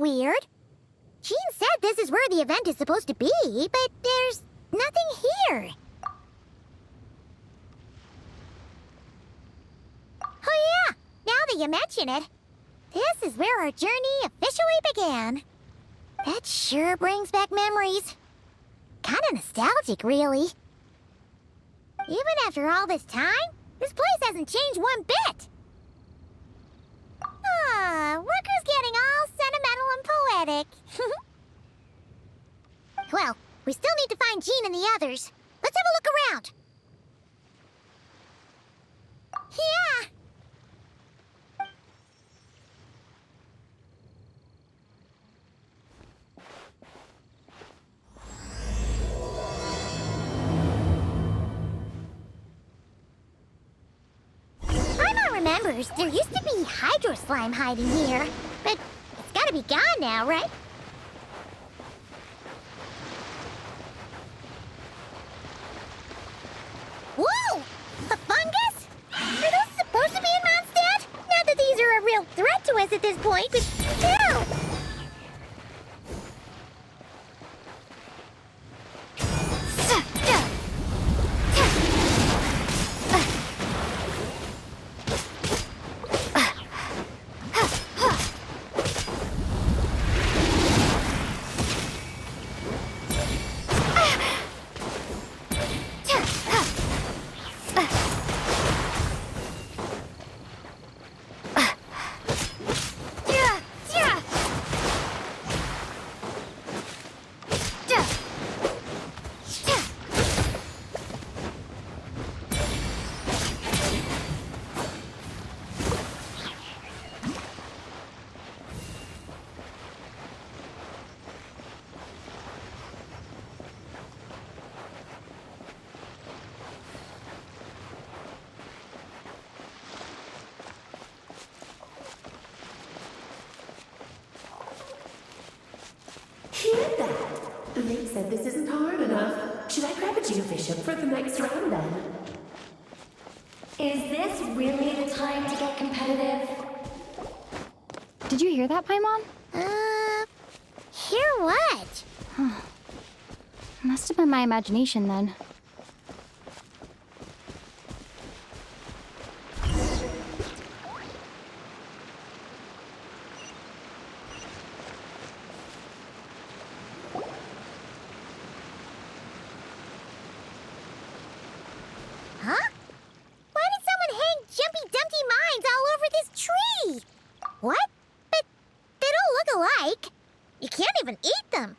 weird. Jean said this is where the event is supposed to be, but there's nothing here. Oh yeah, now that you mention it, this is where our journey officially began. That sure brings back memories. Kinda nostalgic, really. Even after all this time, this place hasn't changed one bit. Look who's getting all sentimental and poetic. Well, we still need to find Jean and the others. Let's have a look around. Yeah. Remembers, there used to be hydro slime hiding here, but it's gotta be gone now, right? Whoa! A fungus? Are those supposed to be in Mondstadt? Not that these are a real threat to us at this point, but still! They said this isn't hard enough. Should I grab a Geobishop for the next round then? Is this really the time to get competitive? Did you hear that, Paimon? Hear what? Must have been my imagination then. Huh? Why did someone hang Jumpy Dumpty mines all over this tree? What? But they don't look alike. You can't even eat them.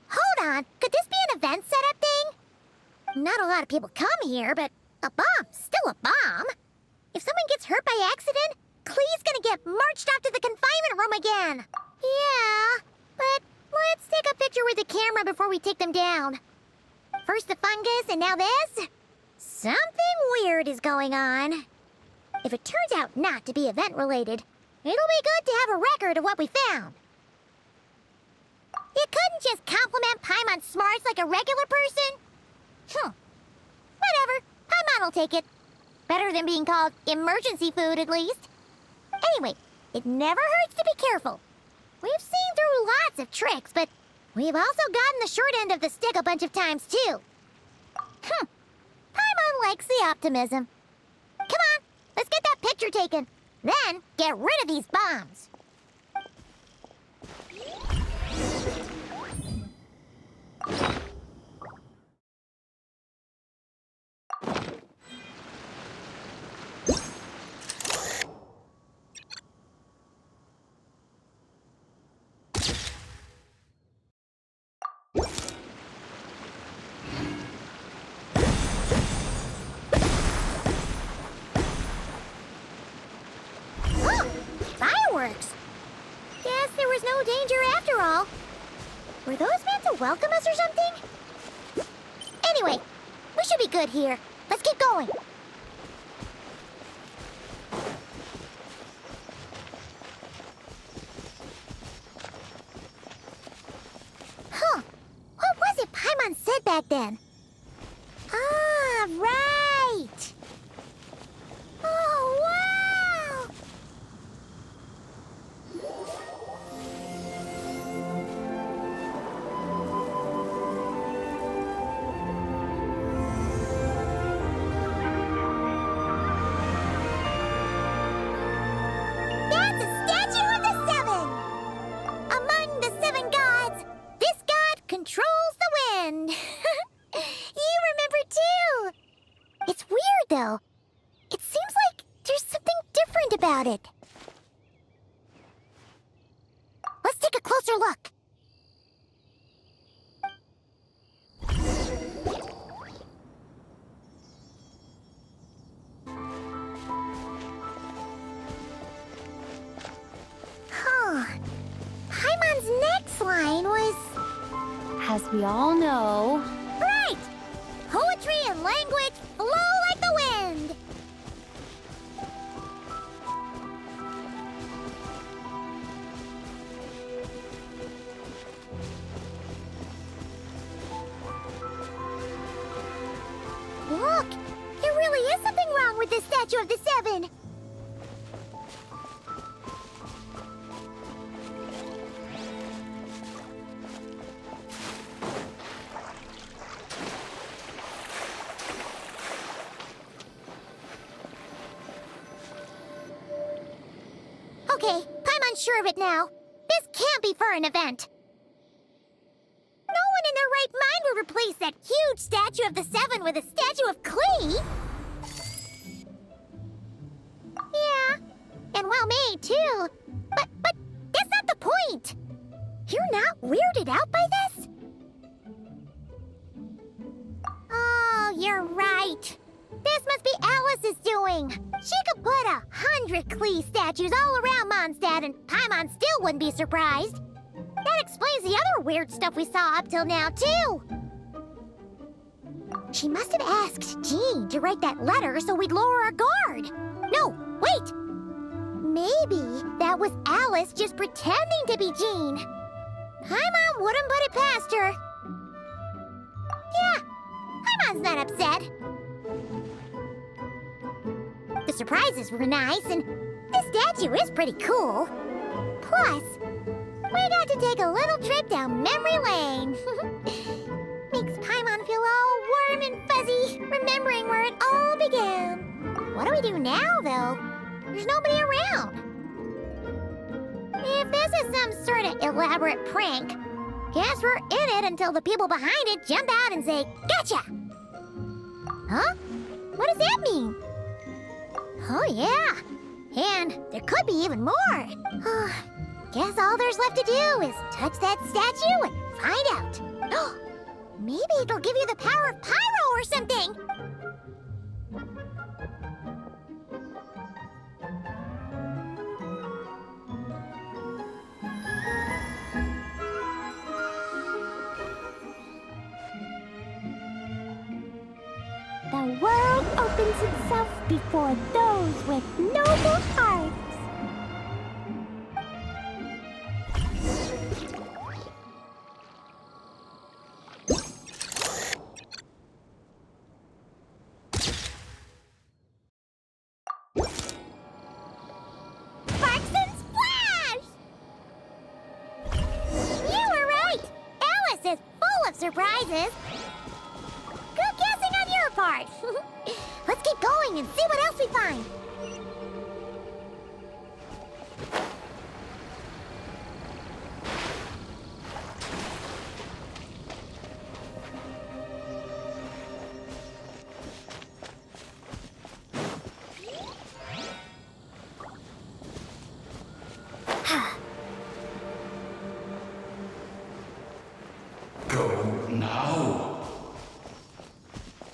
Hold on. Could this be an event setup thing? Not a lot of people come here, but a bomb's still a bomb. If someone gets hurt by accident, Klee's gonna get marched off to the confinement room again. Yeah, but let's take a picture with the camera before we take them down. First the fungus, and now this? Something weird is going on. If it turns out not to be event-related, it'll be good to have a record of what we found. You couldn't just compliment Paimon's smarts like a regular person? Whatever. Paimon will take it. Better than being called emergency food, at least. Anyway, it never hurts to be careful. We've seen through lots of tricks, but we've also gotten the short end of the stick a bunch of times, too. Paimon likes the optimism. Come on, let's get that picture taken. Then, get rid of these bombs. Fireworks! Guess there was no danger after all. Were those meant to welcome us or something? Anyway, we should be good here. Let's keep going. What was it Paimon said back then? Ah, right! Oh, wow! about it. Let's take a closer look. Huh. Paimon's next line was... As we all know. Right! Poetry and language flow like the wind! Look! There really is something wrong with this statue of the Seven! Okay, Paimon's sure of it now. This can't be for an event. No one in their right mind would replace that huge statue of the Seven with a statue of Klee. Yeah, and well made too. But that's not the point. You're not weirded out by this? Oh, you're right. This must be Alice's doing. She could put 100 Klee statues all around Mondstadt and Paimon still wouldn't be surprised. That explains the other weird stuff we saw up till now, too. She must have asked Jean to write that letter so we'd lower our guard. No, wait! Maybe that was Alice just pretending to be Jean. Paimon wouldn't put it past her. Yeah, Paimon's not upset. The surprises were nice, and this statue is pretty cool. Plus, we got to take a little trip down memory lane. Makes Paimon feel all warm and fuzzy, remembering where it all began. What do we do now, though? There's nobody around. If this is some sort of elaborate prank, guess we're in it until the people behind it jump out and say, "Gotcha!" Huh? What does that mean? Oh, yeah. And there could be even more. Guess all there's left to do is touch that statue and find out. Maybe it'll give you the power of pyro or something. The world opens itself before those with noble hearts. Sparks and splash! You were right! Alice is full of surprises. Good guessing on your part. Let's keep going and see what else we find. Go now.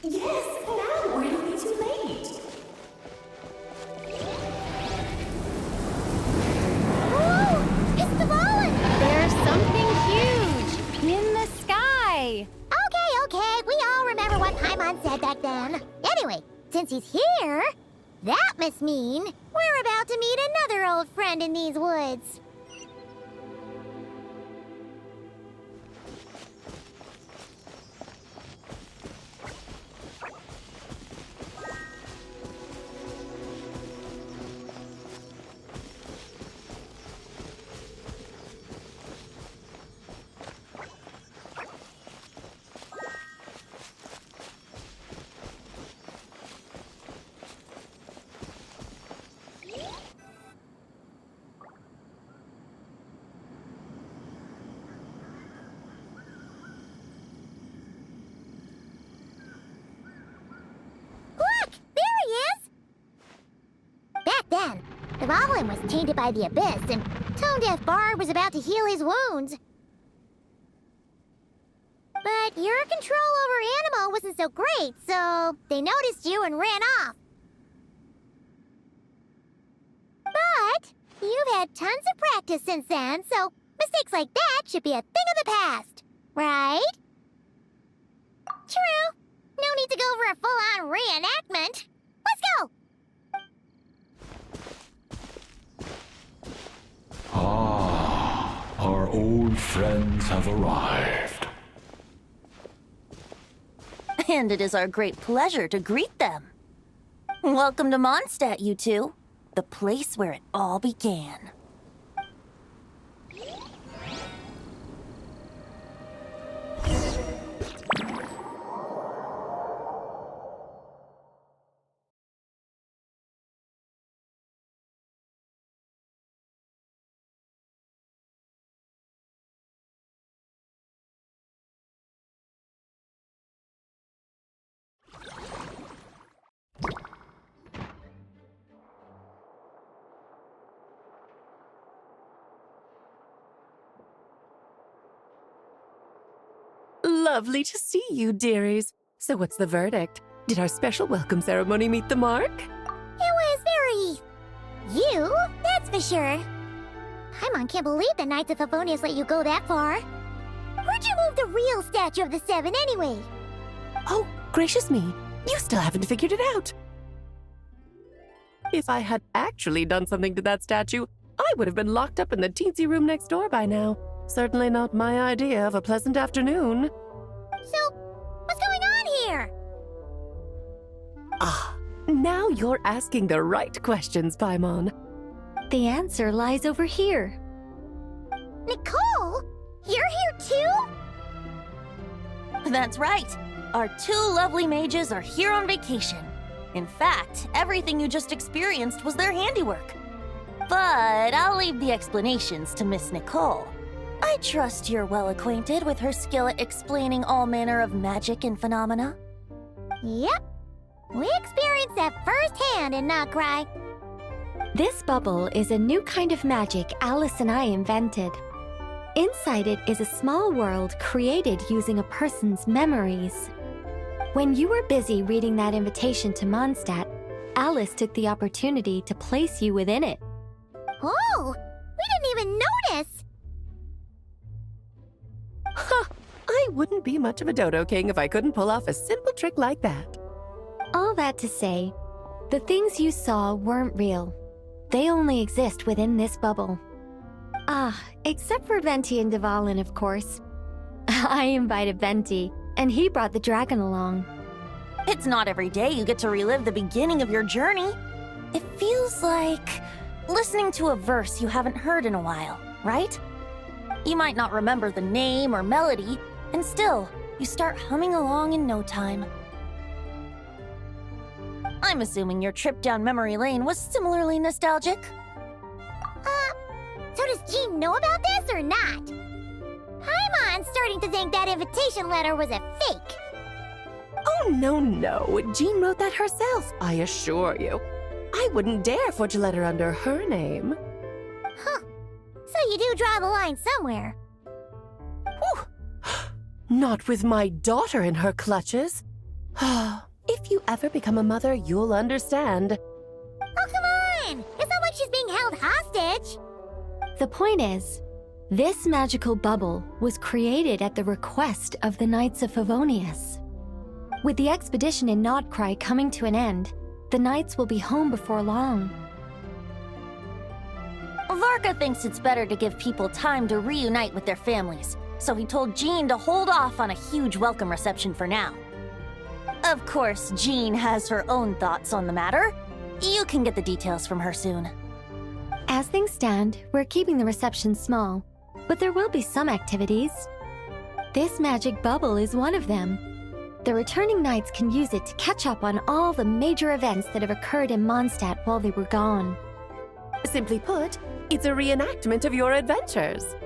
Yes, now we're gonna be too late. Whoa! It's the Fallen! There's something huge in the sky. Okay, we all remember what Paimon said back then. Anyway, since he's here, that must mean we're about to meet another old friend in these woods. Look! There he is! Back then, The Goblin was tainted by the Abyss, and Tone Deaf Bard was about to heal his wounds. But your control over Animo wasn't so great, so they noticed you and ran off. But you've had tons of practice since then, so mistakes like that should be a thing of the past, right? True. No need to go for a full-on reenactment. Let's go! Ah, our old friends have arrived. And it is our great pleasure to greet them. Welcome to Mondstadt, you two. The place where it all began. Lovely to see you, dearies. So what's the verdict? Did our special welcome ceremony meet the mark? It was very... you, that's for sure. Paimon can't believe the Knights of Favonius let you go that far. Where'd you move the real statue of the Seven anyway? Oh, gracious me. You still haven't figured it out. If I had actually done something to that statue, I would have been locked up in the teensy room next door by now. Certainly not my idea of a pleasant afternoon. So, what's going on here? Ah, now you're asking the right questions, Paimon. The answer lies over here. Nicole? You're here too? That's right. Our two lovely mages are here on vacation. In fact, everything you just experienced was their handiwork. But I'll leave the explanations to Miss Nicole. I trust you're well acquainted with her skill at explaining all manner of magic and phenomena. Yep. We experienced that firsthand in Notcry. This bubble is a new kind of magic Alice and I invented. Inside it is a small world created using a person's memories. When you were busy reading that invitation to Mondstadt, Alice took the opportunity to place you within it. Oh, we didn't even notice. I wouldn't be much of a dodo king if I couldn't pull off a simple trick like that. All that to say, the things you saw weren't real. They only exist within this bubble. Ah, except for Venti and Dvalin, of course. I invited Venti, and he brought the dragon along. It's not every day you get to relive the beginning of your journey. It feels like listening to a verse you haven't heard in a while, right? You might not remember the name or melody, and still, you start humming along in no time. I'm assuming your trip down memory lane was similarly nostalgic. So does Jean know about this or not? Paimon's starting to think that invitation letter was a fake. Oh, no. Jean wrote that herself, I assure you. I wouldn't dare forge a letter under her name. Huh. So you do draw the line somewhere. Whew. Not with my daughter in her clutches. If you ever become a mother, you'll understand. Oh, come on! It's not like she's being held hostage. The point is, this magical bubble was created at the request of the Knights of Favonius. With the expedition in Notcry coming to an end, the Knights will be home before long. Varka thinks it's better to give people time to reunite with their families, so he told Jean to hold off on a huge welcome reception for now. Of course, Jean has her own thoughts on the matter. You can get the details from her soon. As things stand, we're keeping the reception small, but there will be some activities. This magic bubble is one of them. The returning knights can use it to catch up on all the major events that have occurred in Mondstadt while they were gone. Simply put, it's a reenactment of your adventures.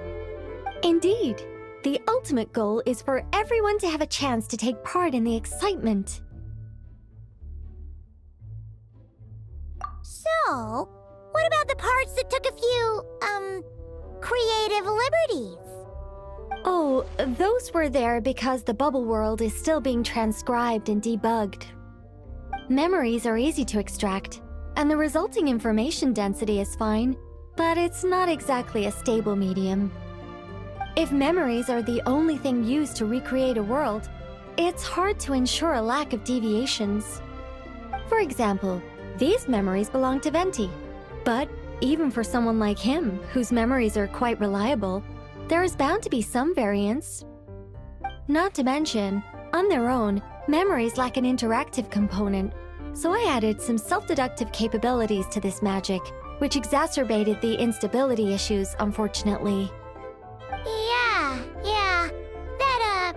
Indeed. The ultimate goal is for everyone to have a chance to take part in the excitement. So, what what about the parts that took a few, creative liberties? Oh, those were there because the bubble world is still being transcribed and debugged. Memories are easy to extract, and the resulting information density is fine, but it's not exactly a stable medium. If memories are the only thing used to recreate a world, it's hard to ensure a lack of deviations. For example, these memories belong to Venti, but even for someone like him, whose memories are quite reliable, there is bound to be some variance. Not to mention, on their own, memories lack an interactive component, so I added some self-deductive capabilities to this magic, which exacerbated the instability issues, unfortunately. Yeah, that,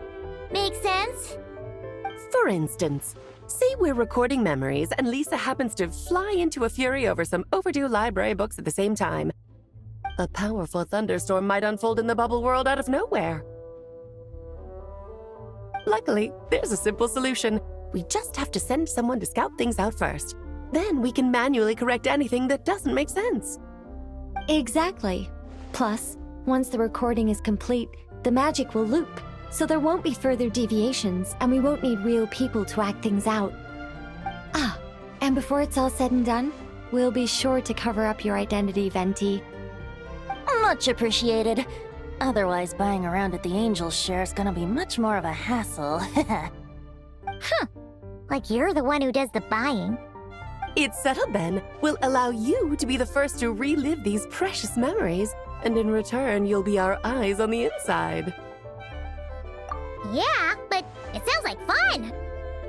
makes sense. For instance, say we're recording memories and Lisa happens to fly into a fury over some overdue library books at the same time. A powerful thunderstorm might unfold in the bubble world out of nowhere. Luckily, there's a simple solution. We just have to send someone to scout things out first. Then we can manually correct anything that doesn't make sense. Exactly. Plus, once the recording is complete, the magic will loop, so there won't be further deviations, and we won't need real people to act things out. Ah, and before it's all said and done, we'll be sure to cover up your identity, Venti. Much appreciated. Otherwise, buying around at the Angel's share is gonna be much more of a hassle. Like you're the one who does the buying. It's settled then. We'll allow you to be the first to relive these precious memories, and in return, you'll be our eyes on the inside. Yeah, but it sounds like fun.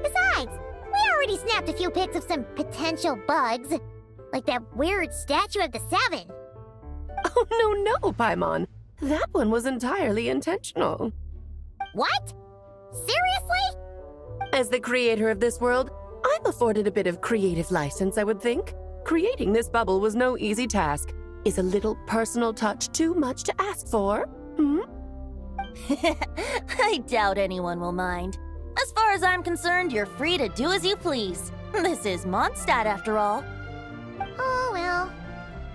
Besides, we already snapped a few pics of some potential bugs. Like that weird statue of the Seven. Oh, no, Paimon. That one was entirely intentional. What? Seriously? As the creator of this world, I'm afforded a bit of creative license, I would think. Creating this bubble was no easy task. Is a little personal touch too much to ask for? I doubt anyone will mind. As far as I'm concerned, you're free to do as you please. This is Mondstadt, after all. Oh, well.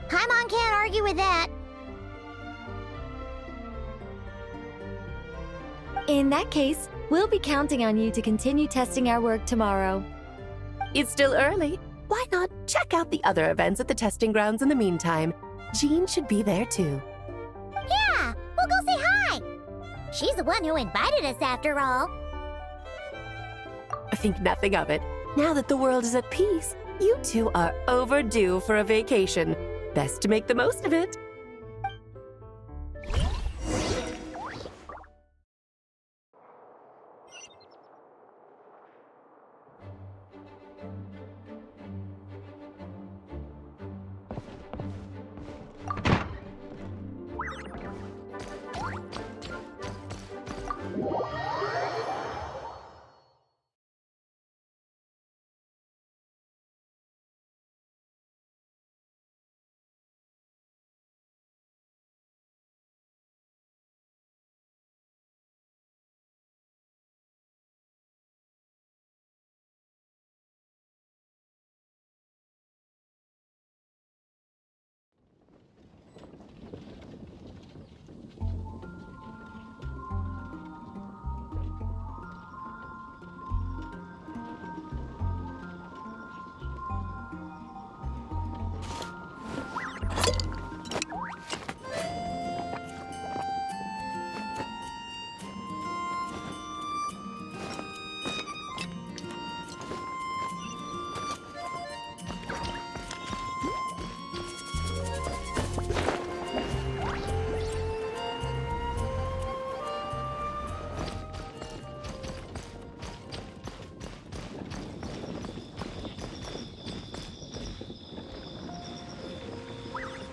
Paimon can't argue with that. In that case, we'll be counting on you to continue testing our work tomorrow. It's still early. Why not check out the other events at the testing grounds in the meantime? Jean should be there too. Yeah, we'll go say hi. She's the one who invited us after all. I think nothing of it. Now that the world is at peace, you two are overdue for a vacation. Best to make the most of it.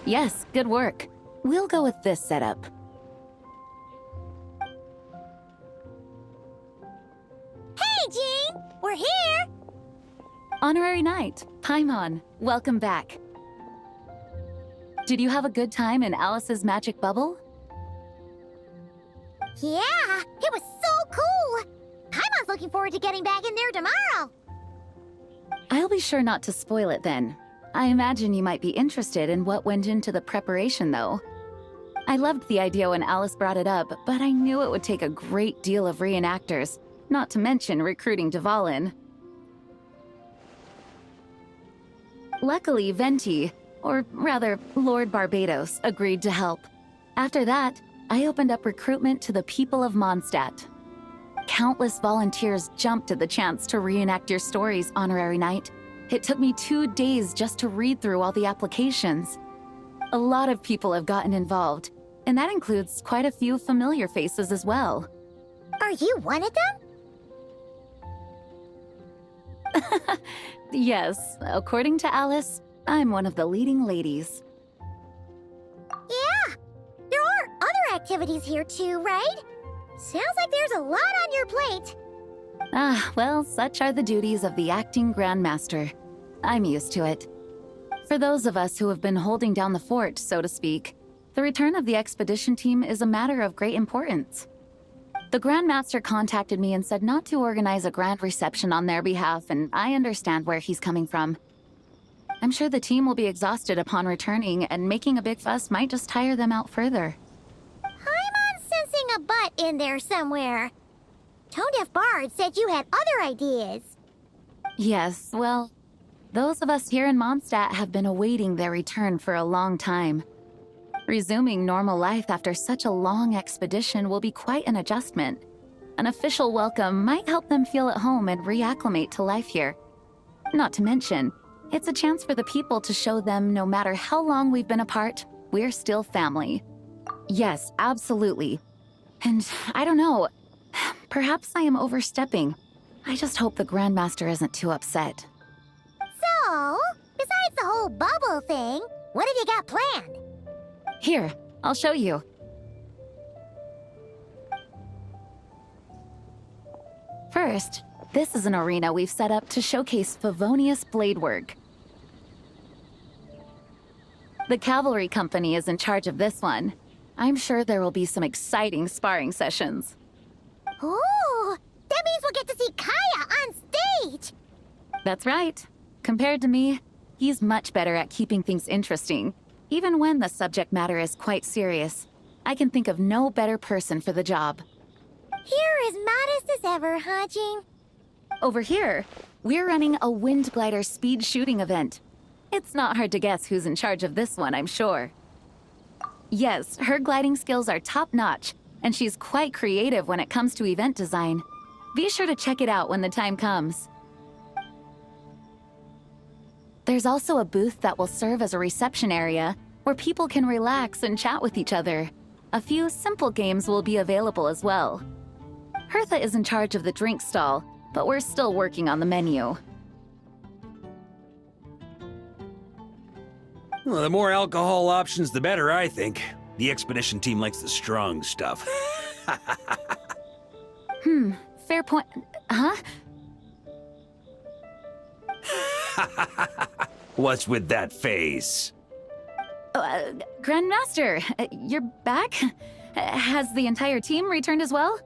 Yes, good work. We'll go with this setup. Hey, Jean! We're here! Honorary Knight, Paimon, welcome back. Did you have a good time in Alice's magic bubble? Yeah, it was so cool! Paimon's looking forward to getting back in there tomorrow. I'll be sure not to spoil it then. I imagine you might be interested in what went into the preparation, though. I loved the idea when Alice brought it up, but I knew it would take a great deal of reenactors, not to mention recruiting Dvalin. Luckily, Venti, or rather, Lord Barbados, agreed to help. After that, I opened up recruitment to the people of Mondstadt. Countless volunteers jumped at the chance to reenact your stories, Honorary Knight. It took me 2 days just to read through all the applications. A lot of people have gotten involved, and that includes quite a few familiar faces as well. Are you one of them? Yes, according to Alice, I'm one of the leading ladies. Yeah, there are other activities here too, right? Sounds like there's a lot on your plate. Ah, well, such are the duties of the acting Grandmaster. I'm used to it. For those of us who have been holding down the fort, so to speak, the return of the expedition team is a matter of great importance. The Grandmaster contacted me and said not to organize a grand reception on their behalf, and I understand where he's coming from. I'm sure the team will be exhausted upon returning, and making a big fuss might just tire them out further. I'm sensing a butt in there somewhere. Tone-deaf Bard said you had other ideas. Yes, well, those of us here in Mondstadt have been awaiting their return for a long time. Resuming normal life after such a long expedition will be quite an adjustment. An official welcome might help them feel at home and reacclimate to life here. Not to mention, it's a chance for the people to show them no matter how long we've been apart, we're still family. Yes, absolutely. And I don't know, perhaps I am overstepping. I just hope the Grandmaster isn't too upset. So, besides the whole bubble thing, what have you got planned? Here, I'll show you. First, this is an arena we've set up to showcase Favonius blade work. The Cavalry Company is in charge of this one. I'm sure there will be some exciting sparring sessions. Ooh, that means we'll get to see Kaya on stage! That's right. Compared to me, he's much better at keeping things interesting. Even when the subject matter is quite serious, I can think of no better person for the job. You're as modest as ever, huh, Jean? Over here, we're running a wind glider speed shooting event. It's not hard to guess who's in charge of this one, I'm sure. Yes, her gliding skills are top-notch, and she's quite creative when it comes to event design. Be sure to check it out when the time comes. There's also a booth that will serve as a reception area where people can relax and chat with each other. A few simple games will be available as well. Hertha is in charge of the drink stall, but we're still working on the menu. Well, the more alcohol options, the better, I think. The expedition team likes the strong stuff. Fair point. Huh? What's with that face? Grandmaster, you're back? Has the entire team returned as well?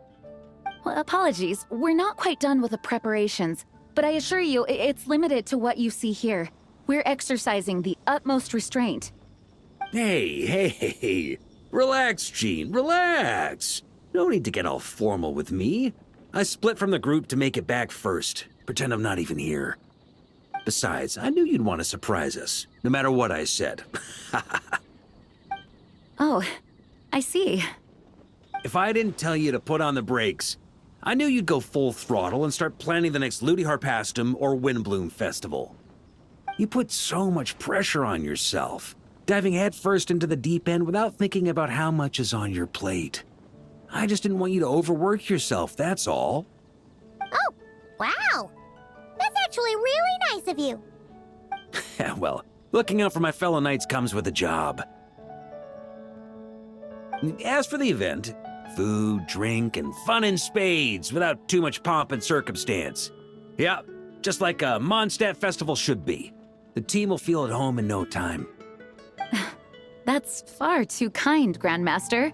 Well, apologies, we're not quite done with the preparations, but I assure you, it's limited to what you see here. We're exercising the utmost restraint. Hey. Relax, Jean, relax. No need to get all formal with me. I split from the group to make it back first. Pretend I'm not even here. Besides, I knew you'd want to surprise us, no matter what I said. Oh, I see. If I didn't tell you to put on the brakes, I knew you'd go full throttle and start planning the next Ludi Harpastum or Windbloom Festival. You put so much pressure on yourself, diving headfirst into the deep end without thinking about how much is on your plate. I just didn't want you to overwork yourself, that's all. Oh, wow! That's actually really nice of you. Well, looking out for my fellow knights comes with a job. As for the event, food, drink, and fun in spades without too much pomp and circumstance. Yeah, just like a Mondstadt festival should be. The team will feel at home in no time. That's far too kind, Grandmaster.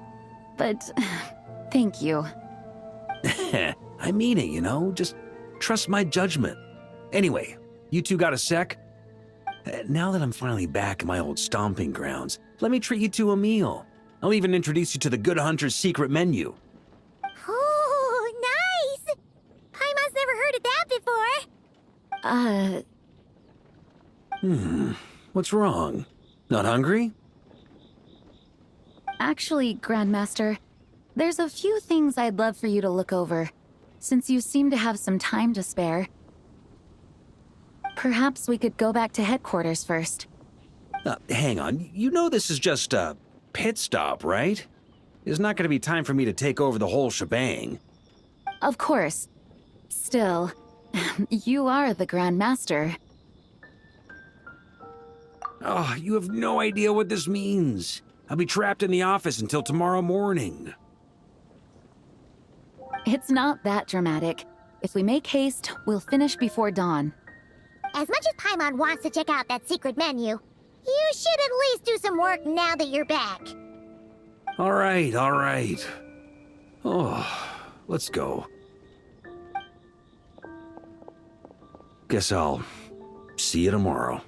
But thank you. I mean it, you know? Just trust my judgment. Anyway, you two got a sec? Now that I'm finally back in my old stomping grounds, let me treat you to a meal. I'll even introduce you to the Good Hunter's secret menu. Oh, nice! Paimon's never heard of that before. What's wrong? Not hungry? Actually, Grandmaster, there's a few things I'd love for you to look over, since you seem to have some time to spare. Perhaps we could go back to headquarters first. Hang on, you know this is just a pit stop, right? There's not going to be time for me to take over the whole shebang. Of course. Still, you are the Grandmaster. Oh, you have no idea what this means. I'll be trapped in the office until tomorrow morning. It's not that dramatic. If we make haste, we'll finish before dawn. As much as Paimon wants to check out that secret menu, you should at least do some work now that you're back. All right, all right. Oh, let's go. Guess I'll see you tomorrow.